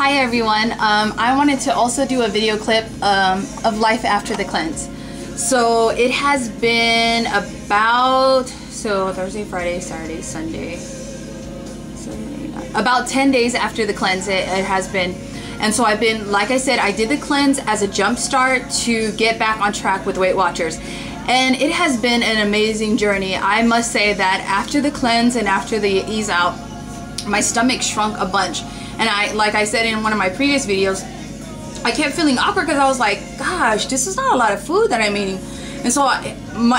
Hi everyone, I wanted to also do a video clip of life after the cleanse. So it has been about, Thursday, Friday, Saturday, Sunday, about 10 days after the cleanse it has been. And so I've been, like I said, I did the cleanse as a jump start to get back on track with Weight Watchers. And it has been an amazing journey. I must say that after the cleanse and after the ease out, my stomach shrunk a bunch. And like I said in one of my previous videos, I kept feeling awkward because I was like, gosh, this is not a lot of food that I'm eating. And so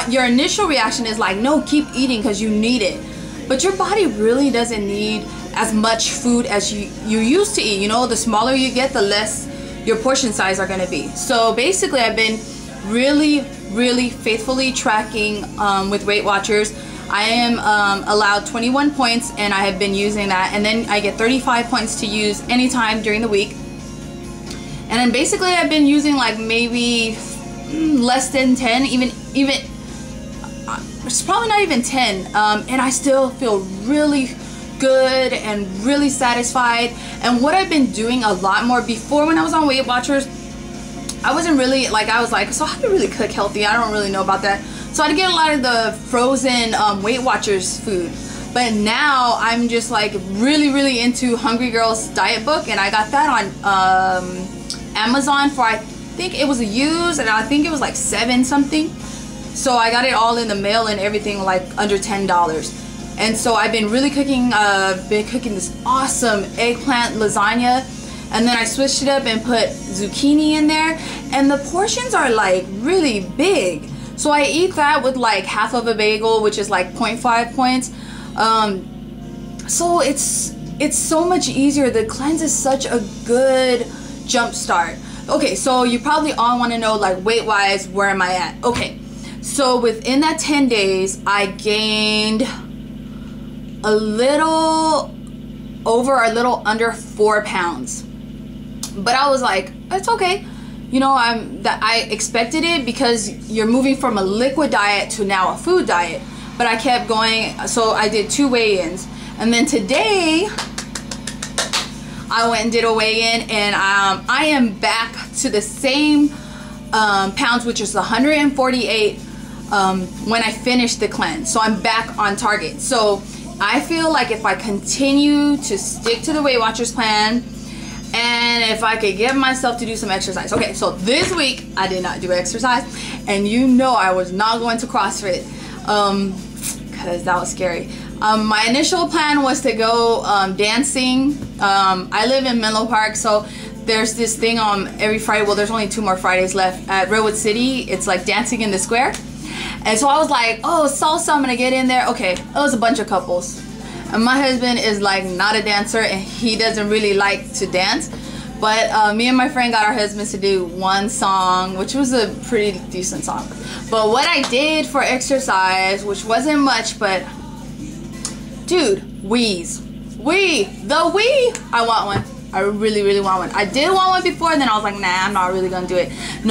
your initial reaction is like, no, keep eating because you need it. But your body really doesn't need as much food as you used to eat. You know, the smaller you get, the less your portion size are going to be. So basically, I've been really faithfully tracking with Weight Watchers. I am allowed 21 points and I have been using that, and then I get 35 points to use anytime during the week. And then basically I've been using like maybe less than 10, even it's probably not even 10, and I still feel really good and really satisfied. And what I've been doing a lot more before, when I was on Weight Watchers, I wasn't really like, I was like, so how do you really cook healthy? I don't really know about that. So I'd get a lot of the frozen Weight Watchers food. But now I'm just like really into Hungry Girls Diet Book, and I got that on Amazon for, I think it was a used, and I think it was like $7 something. So I got it all in the mail and everything, like under $10. And so I've been really cooking, this awesome eggplant lasagna. And then I switched it up and put zucchini in there, and the portions are like really big. So I eat that with like half of a bagel, which is like 0.5 points. So it's so much easier. The cleanse is such a good jump start. Okay, so you probably all want to know, like, weight wise, where am I at? Okay, so within that 10 days, I gained a little under 4 pounds. But I was like, it's okay. You know, I expected it because you're moving from a liquid diet to now a food diet. But I kept going, so I did 2 weigh-ins. And then today, I went and did a weigh-in, and I am back to the same pounds, which is 148 when I finished the cleanse. So I'm back on target. So I feel like if I continue to stick to the Weight Watchers plan, and if I could get myself to do some exercise. Okay, so this week I did not do exercise, and you know I was not going to CrossFit because that was scary. My initial plan was to go dancing. I live in Menlo Park, so there's this thing on every Friday. Well, there's only 2 more Fridays left at Redwood City. It's like dancing in the square. And so I was like, oh, salsa, I'm gonna get in there. Okay, it was a bunch of couples. And my husband is like not a dancer, and he doesn't really like to dance. But me and my friend got our husbands to do one song, which was a pretty decent song. But what I did for exercise, which wasn't much, but dude, Wii's. The Wii, I want one. I really want one. I did want one before, and then I was like, nah, I'm not really gonna do it. You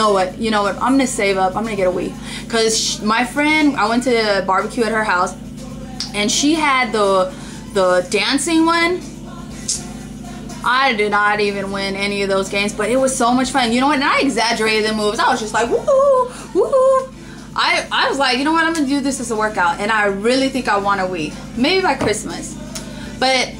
know what, I'm gonna save up, I'm gonna get a Wii. Because my friend, I went to a barbecue at her house, and she had the dancing one. I did not even win any of those games, but it was so much fun. You know what, and I exaggerated the moves. I was just like, woohoo, woohoo. I was like, you know what, I'm gonna do this as a workout, and I really think I want a Wii. Maybe by Christmas. But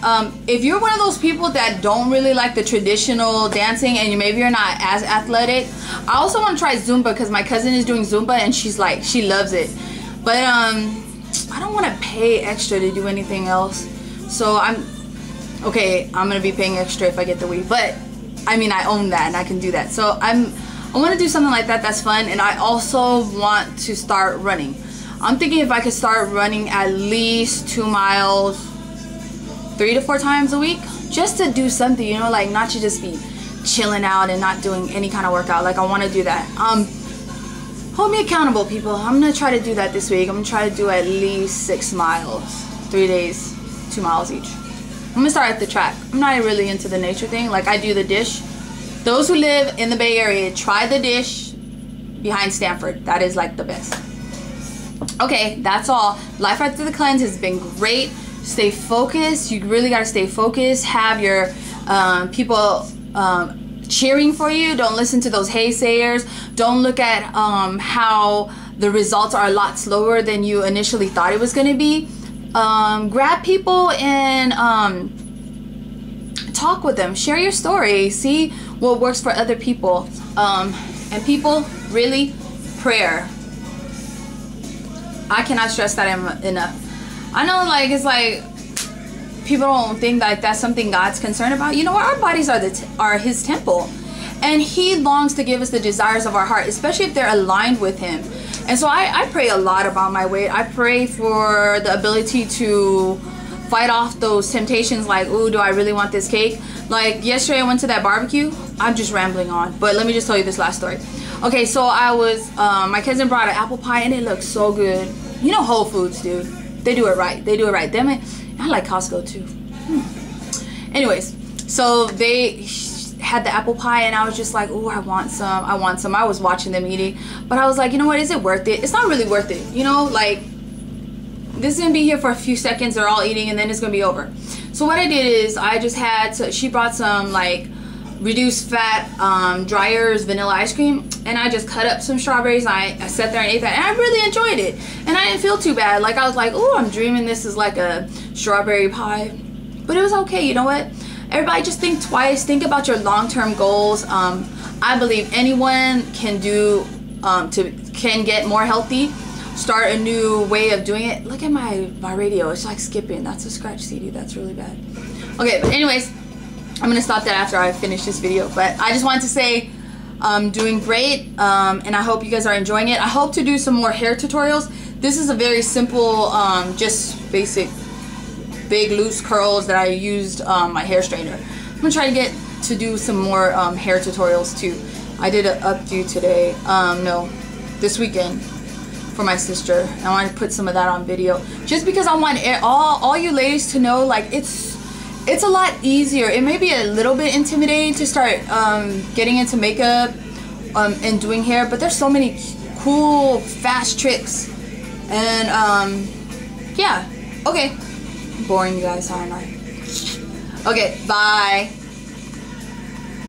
if you're one of those people that don't really like the traditional dancing, and maybe you're not as athletic, I also want to try Zumba because my cousin is doing Zumba, and she's like, she loves it. But I don't want to pay extra to do anything else. So I'm gonna be paying extra if I get the Wii. But I mean, I own that and I can do that. So I want to do something like that that's fun. And I also want to start running. I'm thinking if I could start running at least 2 miles 3 to 4 times a week, just to do something, you know, like not to just be chilling out and not doing any kind of workout. Like, I want to do that. Hold me accountable, people. I'm gonna try to do that this week. I'm gonna try to do at least 6 miles, 3 days, 2 miles each. I'm gonna start at the track. I'm not really into the nature thing. Like, I do the Dish. Those who live in the Bay Area, try the Dish behind Stanford. That is like the best. Okay, that's all. Life after the cleanse has been great. Stay focused. You really got to stay focused. Have your people cheering for you. Don't listen to those haysayers. Don't look at how the results are a lot slower than you initially thought it was going to be. Grab people and talk with them. Share your story. See what works for other people. And people, really, prayer. I cannot stress that enough. I know, like, it's like people don't think like that's something God's concerned about. You know what? Our bodies are His temple, and He longs to give us the desires of our heart, especially if they're aligned with Him. And so I pray a lot about my weight. I pray for the ability to fight off those temptations, like, ooh, do I really want this cake? Like yesterday I went to that barbecue. I'm just rambling on, but let me just tell you this last story. Okay, so I was my cousin brought an apple pie and it looked so good. You know, Whole Foods, dude, they do it right. They do it right. Damn it, I like Costco too. Anyways, so they had the apple pie and I was just like, oh, I want some. I was watching them eating, but I was like, you know what, is it worth it? It's not really worth it, you know, like this is gonna be here for a few seconds, they're all eating, and then it's gonna be over. So what I did is I just had to, she brought some like reduced fat Dreyer's vanilla ice cream, and I just cut up some strawberries. I sat there and ate that, and I really enjoyed it, and I didn't feel too bad. Like I was like, oh, I'm dreaming this is like a strawberry pie, but it was okay. You know what, everybody, just think twice. Think about your long-term goals. I believe anyone can do can get more healthy, start a new way of doing it. Look at my radio, it's like skipping. That's a scratch CD. That's really bad. Okay, but anyways, I'm gonna stop that after I finish this video. But I just wanted to say I'm doing great, and I hope you guys are enjoying it. I hope to do some more hair tutorials. This is a very simple, just basic big loose curls that I used my hair straightener. I'm gonna try to get to do some more hair tutorials too. I did an updo today, no, this weekend for my sister. I want to put some of that on video just because I want all you ladies to know, like, it's a lot easier. It may be a little bit intimidating to start getting into makeup and doing hair, but there's so many cool fast tricks, and yeah. Okay, boring you guys, aren't I? Okay, bye.